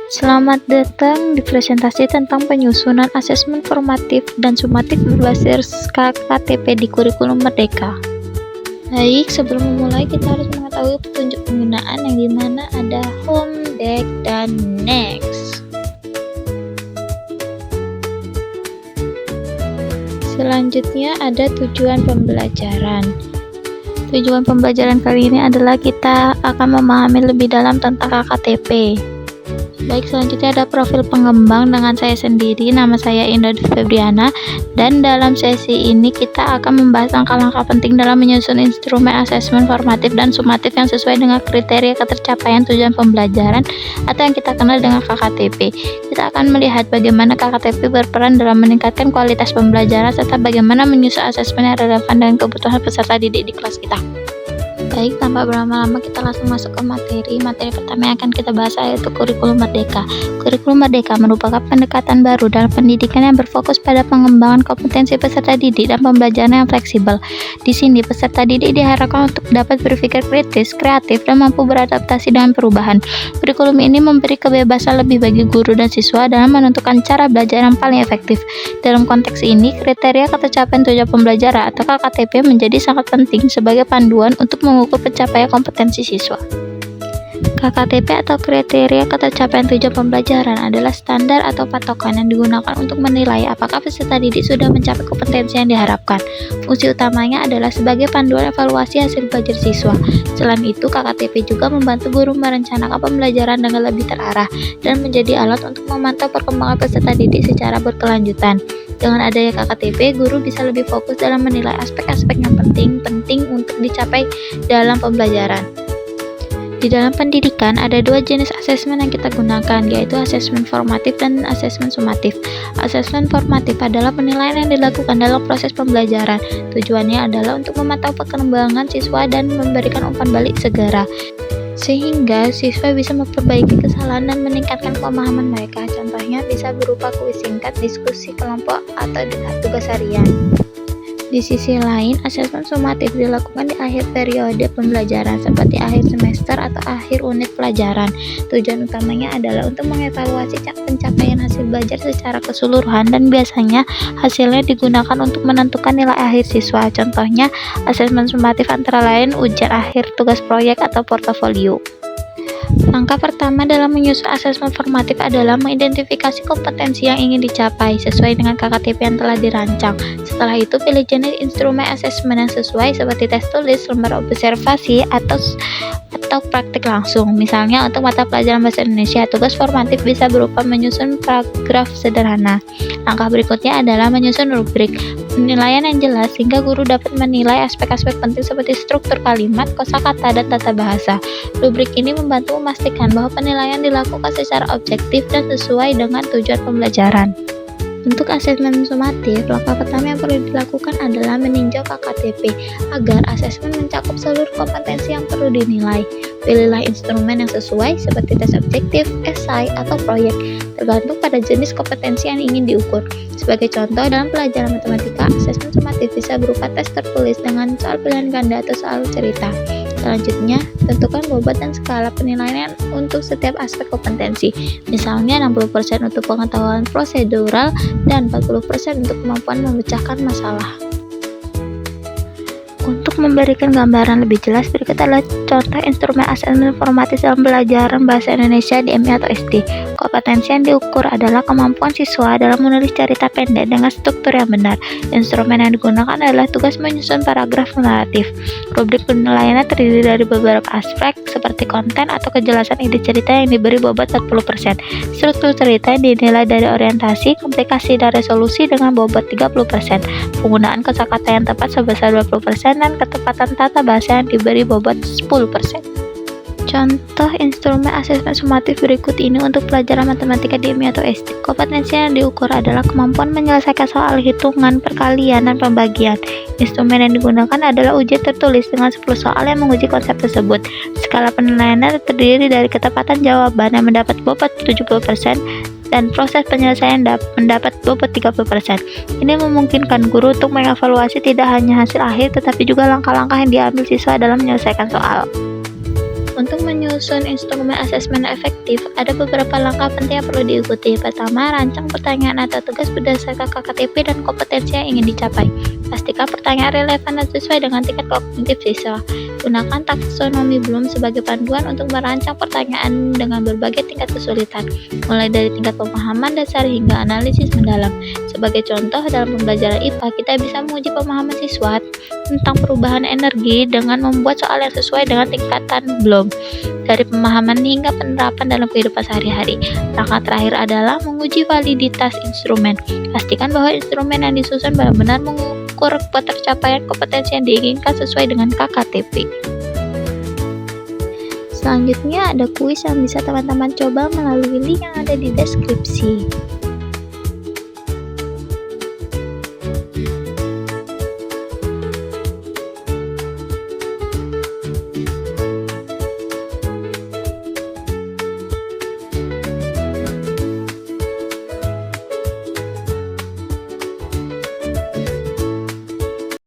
Selamat datang di presentasi tentang penyusunan asesmen formatif dan sumatif berbasis KKTP di kurikulum Merdeka. Baik, sebelum memulai kita harus mengetahui petunjuk penggunaan yang dimana ada home, back, dan next. Selanjutnya ada tujuan pembelajaran. Tujuan pembelajaran kali ini adalah kita akan memahami lebih dalam tentang KKTP. Baik, selanjutnya ada profil pengembang dengan saya sendiri, nama saya Indah Febriana, dan dalam sesi ini kita akan membahas langkah-langkah penting dalam menyusun instrumen asesmen formatif dan sumatif yang sesuai dengan kriteria ketercapaian tujuan pembelajaran atau yang kita kenal dengan KKTP. Kita akan melihat bagaimana KKTP berperan dalam meningkatkan kualitas pembelajaran serta bagaimana menyusun asesmen yang relevan dengan kebutuhan peserta didik di kelas kita. Baik, tanpa berlama-lama kita langsung masuk ke materi. Materi pertama yang akan kita bahas yaitu kurikulum Merdeka. Kurikulum Merdeka merupakan pendekatan baru dalam pendidikan yang berfokus pada pengembangan kompetensi peserta didik dan pembelajaran yang fleksibel. Di sini peserta didik diharapkan untuk dapat berpikir kritis, kreatif, dan mampu beradaptasi dengan perubahan. Kurikulum ini memberi kebebasan lebih bagi guru dan siswa dalam menentukan cara belajar yang paling efektif. Dalam konteks ini, kriteria ketercapaian tujuan pembelajaran atau KKTP menjadi sangat penting sebagai panduan untuk mengukur pencapaian kompetensi siswa. KKTP atau kriteria ketercapaian tujuan pembelajaran adalah standar atau patokan yang digunakan untuk menilai apakah peserta didik sudah mencapai kompetensi yang diharapkan. Fungsi utamanya adalah sebagai panduan evaluasi hasil belajar siswa. Selain itu, KKTP juga membantu guru merencanakan pembelajaran dengan lebih terarah dan menjadi alat untuk memantau perkembangan peserta didik secara berkelanjutan. Dengan adanya KKTP, guru bisa lebih fokus dalam menilai aspek-aspek yang penting untuk dicapai dalam pembelajaran. Di dalam pendidikan, ada dua jenis asesmen yang kita gunakan, yaitu asesmen formatif dan asesmen sumatif. Asesmen formatif adalah penilaian yang dilakukan dalam proses pembelajaran. Tujuannya adalah untuk memantau perkembangan siswa dan memberikan umpan balik segera, sehingga siswa bisa memperbaiki kesalahan dan meningkatkan pemahaman mereka. Contohnya bisa berupa kuis singkat, diskusi kelompok, atau tugas harian. Di sisi lain, asesmen sumatif dilakukan di akhir periode pembelajaran seperti akhir semester atau akhir unit pelajaran. Tujuan utamanya adalah untuk mengevaluasi pencapaian hasil belajar secara keseluruhan dan biasanya hasilnya digunakan untuk menentukan nilai akhir siswa. Contohnya, asesmen sumatif antara lain ujian akhir, tugas proyek, atau portofolio. Langkah pertama dalam menyusun asesmen formatif adalah mengidentifikasi kompetensi yang ingin dicapai sesuai dengan KKTP yang telah dirancang. Setelah itu, pilih jenis instrumen asesmen yang sesuai seperti tes tulis, lembar observasi, atau praktik langsung. Misalnya untuk mata pelajaran bahasa Indonesia, tugas formatif bisa berupa menyusun paragraf sederhana. Langkah berikutnya adalah menyusun rubrik. Penilaian yang jelas sehingga guru dapat menilai aspek-aspek penting seperti struktur kalimat, kosakata, dan tata bahasa. Rubrik ini membantu memastikan bahwa penilaian dilakukan secara objektif dan sesuai dengan tujuan pembelajaran. Untuk asesmen sumatif, langkah pertama yang perlu dilakukan adalah meninjau KKTP agar asesmen mencakup seluruh kompetensi yang perlu dinilai. Pilihlah instrumen yang sesuai seperti tes objektif, esai, atau proyek, tergantung pada jenis kompetensi yang ingin diukur. Sebagai contoh, dalam pelajaran matematika, asesmen sumatif bisa berupa tes tertulis dengan soal pilihan ganda atau soal cerita. Selanjutnya, tentukan bobot dan skala penilaian untuk setiap aspek kompetensi. Misalnya 60% untuk pengetahuan prosedural dan 40% untuk kemampuan memecahkan masalah. Untuk memberikan gambaran lebih jelas, berikut adalah contoh instrumen asesmen formatif dalam pelajaran bahasa Indonesia di MI atau SD. Kompetensi yang diukur adalah kemampuan siswa dalam menulis cerita pendek dengan struktur yang benar. Instrumen yang digunakan adalah tugas menyusun paragraf naratif. Rubrik penilaiannya terdiri dari beberapa aspek seperti konten atau kejelasan ide cerita yang diberi bobot 40%. Struktur cerita yang dinilai dari orientasi, komplikasi, dan resolusi dengan bobot 30%. Penggunaan kosakata yang tepat sebesar 20% dan ketepatan tata bahasa yang diberi bobot 10%. Contoh instrumen asesmen sumatif berikut ini untuk pelajaran matematika di MI atau SD. Kompetensi yang diukur adalah kemampuan menyelesaikan soal hitungan, perkalian, dan pembagian. Instrumen yang digunakan adalah ujian tertulis dengan 10 soal yang menguji konsep tersebut. Skala penilaiannya terdiri dari ketepatan jawaban yang mendapat bobot 70% dan proses penyelesaian mendapat bobot 30%. Ini memungkinkan guru untuk mengevaluasi tidak hanya hasil akhir tetapi juga langkah-langkah yang diambil siswa dalam menyelesaikan soal. Untuk menyusun menyusun instrumen asesmen efektif, ada beberapa langkah penting yang perlu diikuti. Pertama, rancang pertanyaan atau tugas berdasarkan KKTP dan kompetensi yang ingin dicapai. Pastikan pertanyaan relevan dan sesuai dengan tingkat kognitif siswa. Gunakan taksonomi Bloom sebagai panduan untuk merancang pertanyaan dengan berbagai tingkat kesulitan, mulai dari tingkat pemahaman dasar hingga analisis mendalam. Sebagai contoh, dalam pembelajaran IPA, kita bisa menguji pemahaman siswa tentang perubahan energi dengan membuat soal yang sesuai dengan tingkatan Bloom, dari pemahaman hingga penerapan dalam kehidupan sehari-hari. Langkah terakhir adalah menguji validitas instrumen. Pastikan bahwa instrumen yang disusun benar-benar mengukur ketercapaian kompetensi yang diinginkan sesuai dengan KKTP. Selanjutnya ada kuis yang bisa teman-teman coba melalui link yang ada di deskripsi.